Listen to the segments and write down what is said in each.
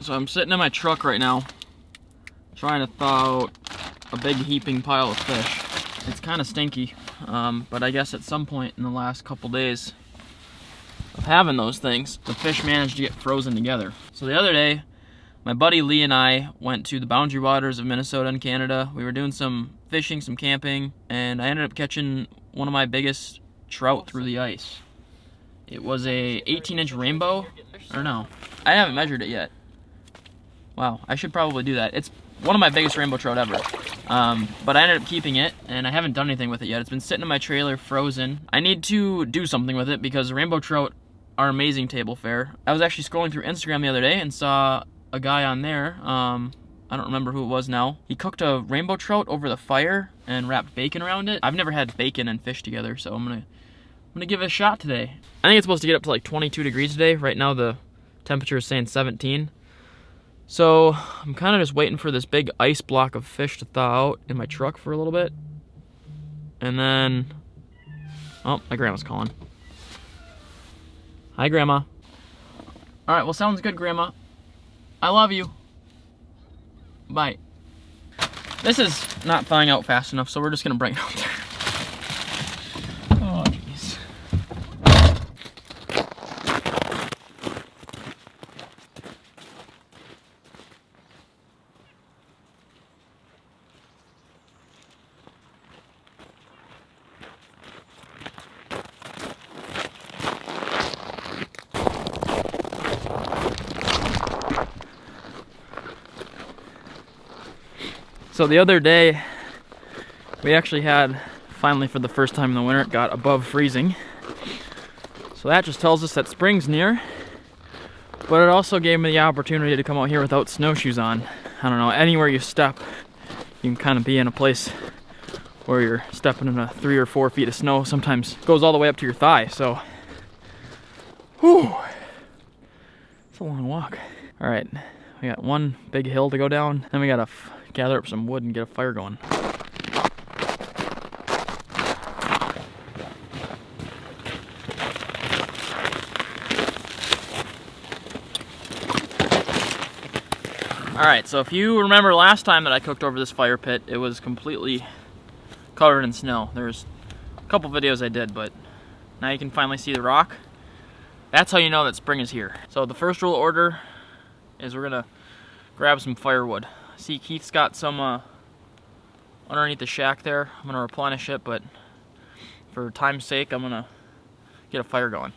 So I'm sitting in my truck right now, trying to thaw out a big heaping pile of fish. It's kind of stinky, but I guess at some point in the last couple days of having those things, the fish managed to get frozen together. So the other day, my buddy Lee and I went to the boundary waters of Minnesota and Canada. We were doing some fishing, some camping, and I ended up catching one of my biggest trout through the ice. It was a 18-inch rainbow, or no, I haven't measured it yet. Wow, I should probably do that. It's one of my biggest rainbow trout ever. But I ended up keeping it, and I haven't done anything with it yet. It's been sitting in my trailer, frozen. I need to do something with it because rainbow trout are amazing table fare. I was actually scrolling through Instagram the other day and saw a guy on there, I don't remember who it was now. He cooked a rainbow trout over the fire and wrapped bacon around it. I've never had bacon and fish together, so I'm gonna give it a shot today. I think it's supposed to get up to like 22 degrees today. Right now the temperature is saying 17. So I'm kind of just waiting for this big ice block of fish to thaw out in my truck for a little bit. And then, oh, my grandma's calling. Hi, Grandma. All right, well, sounds good, Grandma. I love you. Bye. This is not thawing out fast enough, so we're just gonna bring it out there. Oh, jeez. So the other day, we actually had, finally for the first time in the winter, it got above freezing. So that just tells us that spring's near, but it also gave me the opportunity to come out here without snowshoes on. I don't know, anywhere you step, you can kind of be in a place where you're stepping in a 3 or 4 feet of snow, sometimes goes all the way up to your thigh, so. Whew, it's a long walk. All right, we got one big hill to go down, then we gotta gather up some wood and get a fire going. Alright, so if you remember last time that I cooked over this fire pit, it was completely covered in snow. There's a couple videos I did, but now you can finally see the rock. That's how you know that spring is here. So the first rule of order is we're gonna grab some firewood. See, Keith's got some underneath the shack there. I'm gonna replenish it, but for time's sake, I'm gonna get a fire going.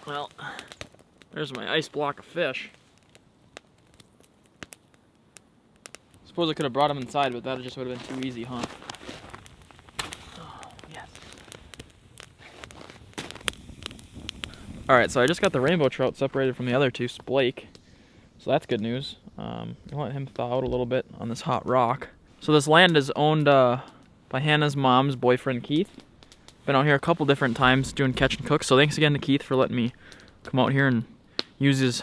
Well, there's my ice block of fish. Suppose I could have brought them inside, but that just would have been too easy, huh? Oh, yes. Alright, so I just got the rainbow trout separated from the other two, Blake. So that's good news. I'll let him thaw out a little bit on this hot rock. So this land is owned by Hannah's mom's boyfriend, Keith. Been out here a couple different times doing catch and cook, so thanks again to Keith for letting me come out here and use his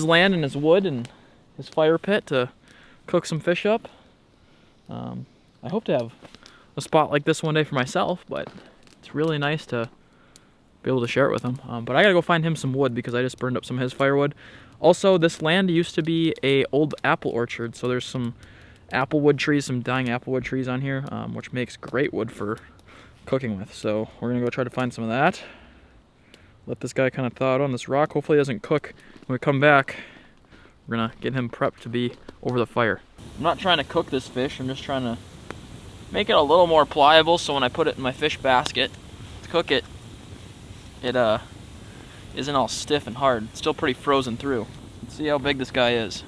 land and his wood and his fire pit to cook some fish up. I hope to have a spot like this one day for myself, but it's really nice to be able to share it with him. But I gotta go find him some wood because I just burned up some of his firewood. Also, this land used to be a old apple orchard, so there's some applewood trees, some dying applewood trees on here, which makes great wood for cooking with. So we're gonna go try to find some of that. Let this guy kind of thaw out on this rock. Hopefully he doesn't cook. When we come back, we're gonna get him prepped to be over the fire. I'm not trying to cook this fish, I'm just trying to make it a little more pliable so when I put it in my fish basket to cook it, it isn't all stiff and hard. It's still pretty frozen through. Let's see how big this guy is.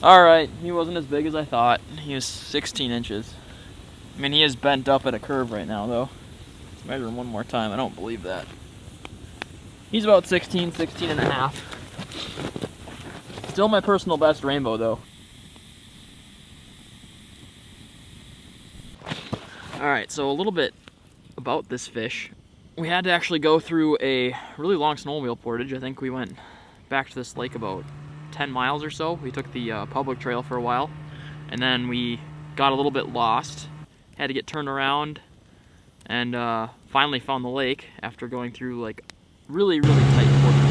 Alright, he wasn't as big as I thought. He was 16 inches. I mean, he is bent up at a curve right now, though. Let's measure him one more time. I don't believe that. He's about 16 and a half. Still my personal best rainbow, though. Alright, so a little bit about this fish. we had to actually go through a really long snowmobile portage. I think we went back to this lake about 10 miles or so. We took the public trail for a while, and then we got a little bit lost, had to get turned around, and finally found the lake after going through like really tight quarters.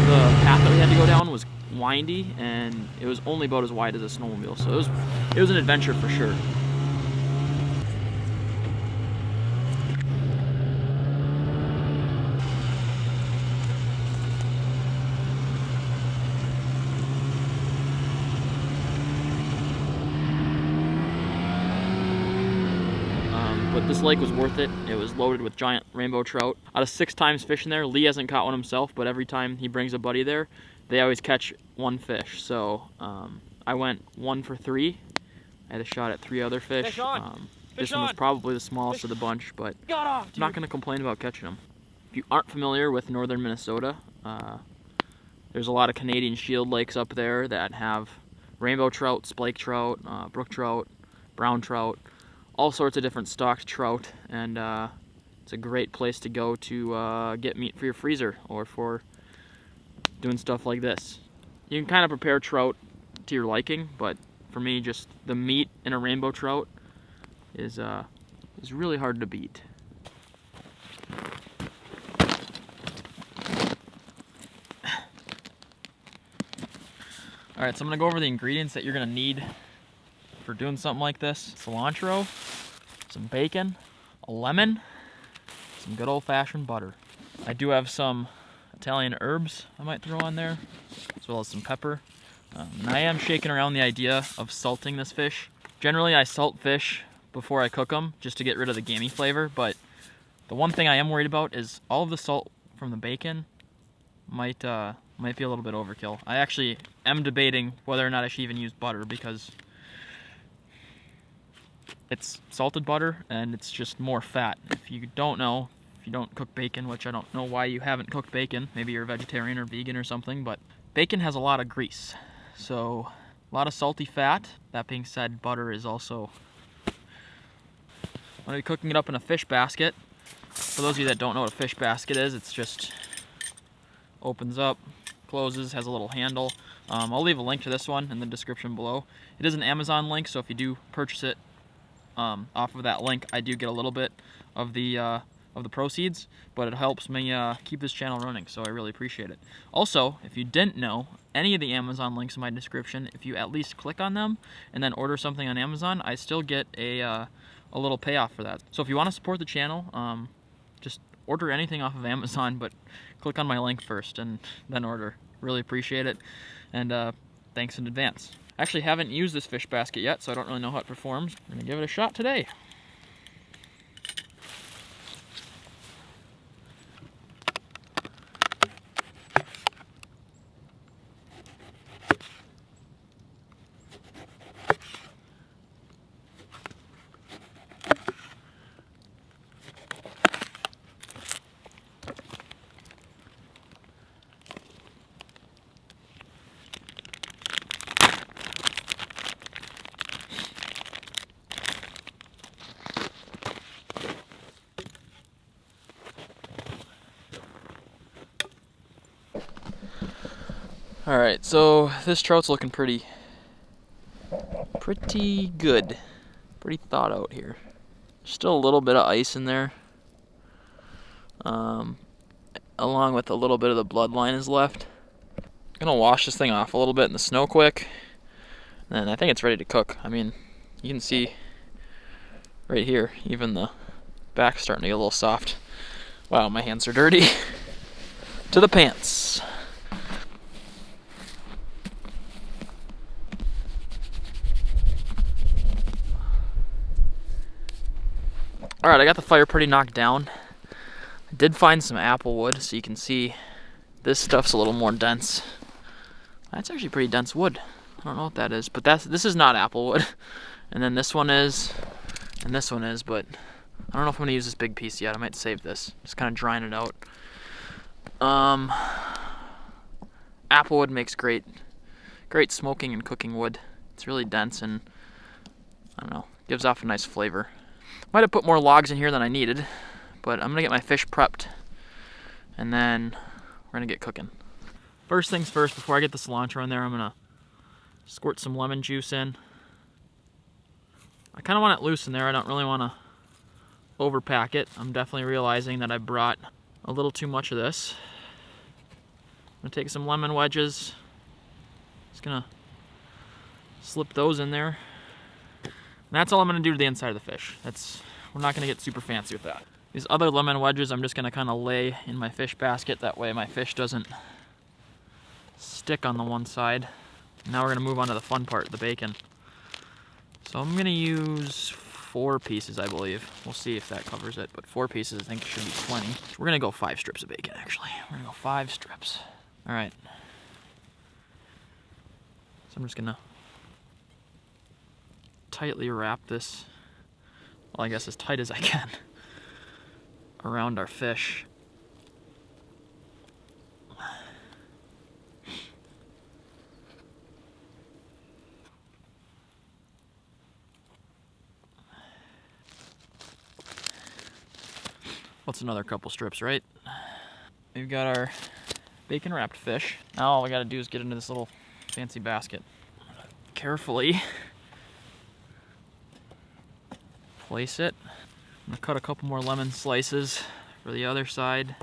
The path that we had to go down was windy, and it was only about as wide as a snowmobile, so it was an adventure for sure. But this lake was worth it. It was loaded with giant rainbow trout. Out of 6 times fishing there, Lee hasn't caught one himself, but every time he brings a buddy there, they always catch one fish. So I went 1 for 3. I had a shot at 3 other fish. This one was probably the smallest of the bunch, but I'm not going to complain about catching them. If you aren't familiar with northern Minnesota, there's a lot of Canadian shield lakes up there that have rainbow trout, spike trout, brook trout, brown trout, all sorts of different stocked trout, and it's a great place to go to get meat for your freezer or for doing stuff like this. You can kind of prepare trout to your liking, but for me, just the meat in a rainbow trout is really hard to beat. All right, so I'm gonna go over the ingredients that you're gonna need for doing something like this. Cilantro, some bacon, a lemon, some good old-fashioned butter. I do have some Italian herbs I might throw on there, as well as some pepper. And I am shaking around the idea of salting this fish. Generally, I salt fish before I cook them, just to get rid of the gamey flavor, but the one thing I am worried about is all of the salt from the bacon might be a little bit overkill. I actually am debating whether or not I should even use butter, because it's salted butter and it's just more fat. If you don't know, if you don't cook bacon, which I don't know why you haven't cooked bacon, maybe you're a vegetarian or vegan or something, but bacon has a lot of grease, so a lot of salty fat. That being said, butter is also, when you're cooking it up in a fish basket, for those of you that don't know what a fish basket is, it's just opens up, closes, has a little handle. I'll leave a link to this one in the description below. It is an Amazon link, so if you do purchase it off of that link, I do get a little bit of the proceeds, but it helps me keep this channel running, so I really appreciate it. Also, if you didn't know, any of the Amazon links in my description, if you at least click on them and then order something on Amazon, I still get a little payoff for that. So if you want to support the channel, just order anything off of Amazon, but click on my link first and then order. Really appreciate it, and thanks in advance. I actually haven't used this fish basket yet, so I don't really know how it performs. I'm gonna give it a shot today. Alright, so this trout's looking pretty good. Pretty thawed out here. Still a little bit of ice in there. Along with a little bit of the bloodline is left. I'm gonna wash this thing off a little bit in the snow quick. And I think it's ready to cook. I mean, you can see right here, even the back's starting to get a little soft. Wow, my hands are dirty. To the pants. Alright, I got the fire pretty knocked down. I did find some apple wood, so you can see this stuff's a little more dense. That's actually pretty dense wood. I don't know what that is, but this is not apple wood. And then this one is, and this one is, but I don't know if I'm gonna use this big piece yet. I might save this. Just kind of drying it out. Apple wood makes great smoking and cooking wood. It's really dense and, I don't know, gives off a nice flavor. Might have put more logs in here than I needed, but I'm gonna get my fish prepped and then we're gonna get cooking. First things first, before I get the cilantro in there, I'm gonna squirt some lemon juice in. I kind of want it loose in there. I don't really want to overpack it. I'm definitely realizing that I brought a little too much of this. I'm gonna take some lemon wedges. Just gonna slip those in there. And that's all I'm gonna do to the inside of the fish. We're not gonna get super fancy with that. These other lemon wedges I'm just gonna kind of lay in my fish basket. That way my fish doesn't stick on the one side. Now we're gonna move on to the fun part, the bacon. So I'm gonna use 4 pieces, I believe. We'll see if that covers it, but 4 pieces I think should be plenty. We're gonna go 5 strips of bacon, actually. We're gonna go 5 strips. All right. So I'm just gonna tightly wrap this, well, I guess as tight as I can, around our fish. What's another couple strips, right? We've got our bacon wrapped fish. Now all we gotta do is get into this little fancy basket. Carefully place it. I'm gonna cut a couple more lemon slices for the other side.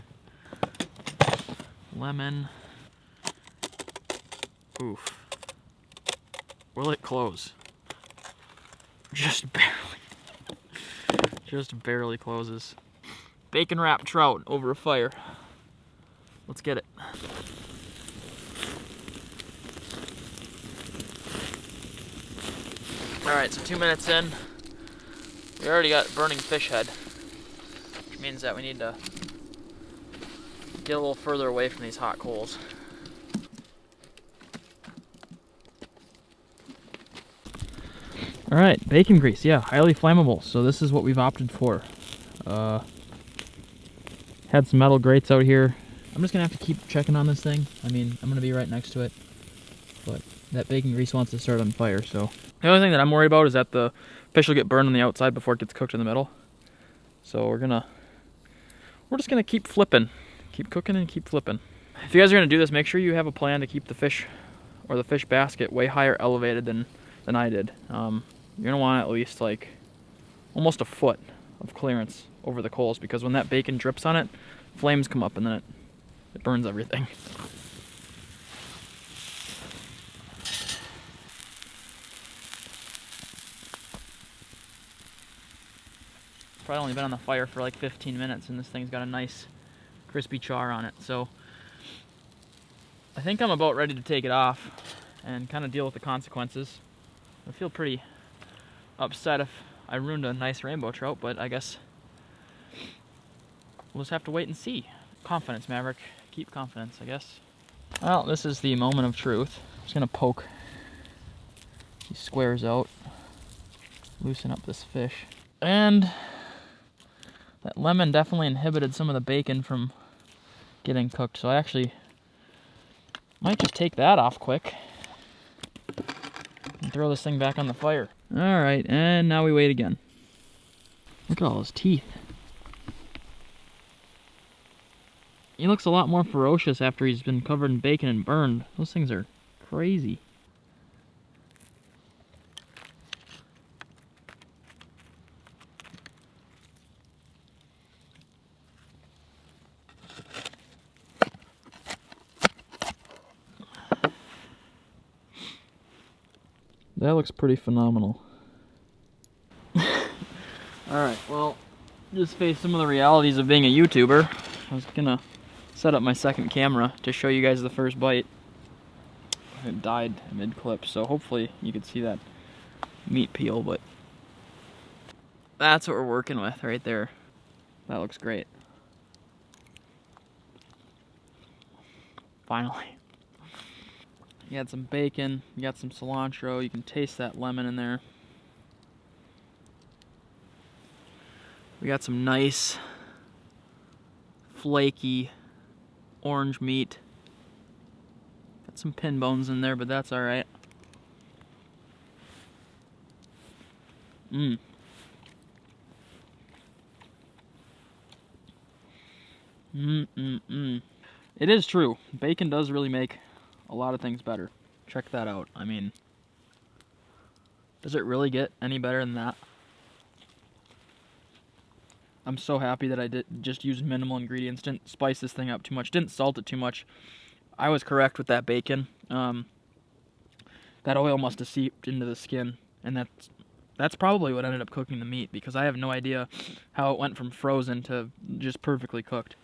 Lemon. Oof. Will it close? Just barely. Just barely closes. Bacon wrapped trout over a fire. Let's get it. Alright, so 2 minutes in. We already got burning fish head, which means that we need to get a little further away from these hot coals. Alright, bacon grease, yeah, highly flammable, so this is what we've opted for. Had some metal grates out here. I'm just gonna have to keep checking on this thing. I mean, I'm gonna be right next to it, but that bacon grease wants to start on fire, so. The only thing that I'm worried about is that the fish will get burned on the outside before it gets cooked in the middle. So we're just gonna keep flipping. Keep cooking and keep flipping. If you guys are gonna do this, make sure you have a plan to keep the fish or the fish basket way higher elevated than I did. You're gonna want at least like almost a foot of clearance over the coals, because when that bacon drips on it, flames come up and then it burns everything. Probably only been on the fire for like 15 minutes and this thing's got a nice crispy char on it. So I think I'm about ready to take it off and kind of deal with the consequences. I feel pretty upset if I ruined a nice rainbow trout, but I guess we'll just have to wait and see. Confidence, Mavrik. Keep confidence, I guess. Well, this is the moment of truth. I'm just gonna poke these squares out, loosen up this fish. And that lemon definitely inhibited some of the bacon from getting cooked, so I actually might just take that off quick and throw this thing back on the fire. Alright, and now we wait again. Look at all his teeth. He looks a lot more ferocious after he's been covered in bacon and burned. Those things are crazy. That looks pretty phenomenal. Alright, well, just face some of the realities of being a YouTuber. I was gonna set up my second camera to show you guys the first bite. It died mid-clip, so hopefully you could see that meat peel, but that's what we're working with right there. That looks great. Finally. You got some bacon, you got some cilantro, you can taste that lemon in there. We got some nice, flaky, orange meat. Got some pin bones in there, but that's alright. It is true. Bacon does really make a lot of things better. Check that out. I mean, does it really get any better than that? I'm so happy that I did just use minimal ingredients. Didn't spice this thing up too much. Didn't salt it too much. I was correct with that bacon. That oil must have seeped into the skin, and that's probably what ended up cooking the meat, because I have no idea how it went from frozen to just perfectly cooked.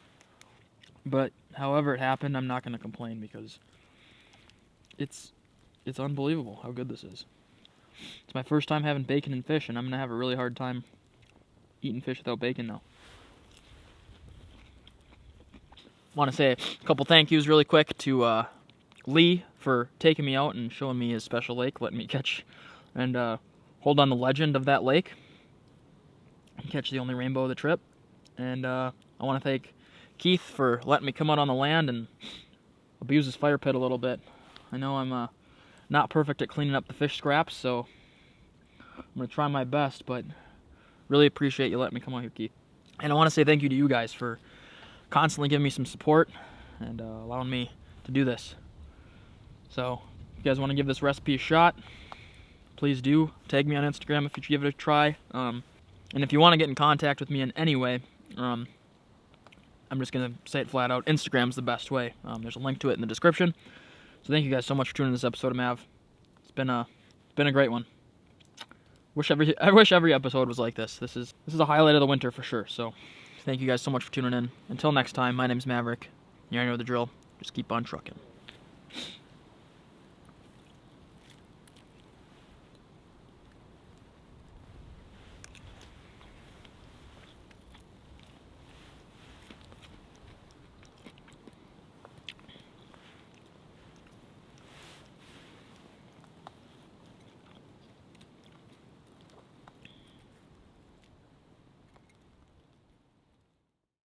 But however it happened, I'm not going to complain, because it's unbelievable how good this is. It's my first time having bacon and fish, and I'm going to have a really hard time eating fish without bacon now. Want to say a couple thank yous really quick to Lee for taking me out and showing me his special lake, letting me catch and hold on the legend of that lake, catch the only rainbow of the trip. And I want to thank Keith for letting me come out on the land and abuse his fire pit a little bit. I know I'm not perfect at cleaning up the fish scraps, so I'm going to try my best, but really appreciate you letting me come out here, Keith. And I want to say thank you to you guys for constantly giving me some support and allowing me to do this. So, if you guys want to give this recipe a shot, please do. Tag me on Instagram if you give it a try. And if you want to get in contact with me in any way, I'm just going to say it flat out. Instagram's the best way. There's a link to it in the description. So thank you guys so much for tuning in this episode of Mav. It's been a great one. I wish every episode was like this. This is a highlight of the winter for sure. So thank you guys so much for tuning in. Until next time, my name's Mavrik. You already know the drill. Just keep on trucking.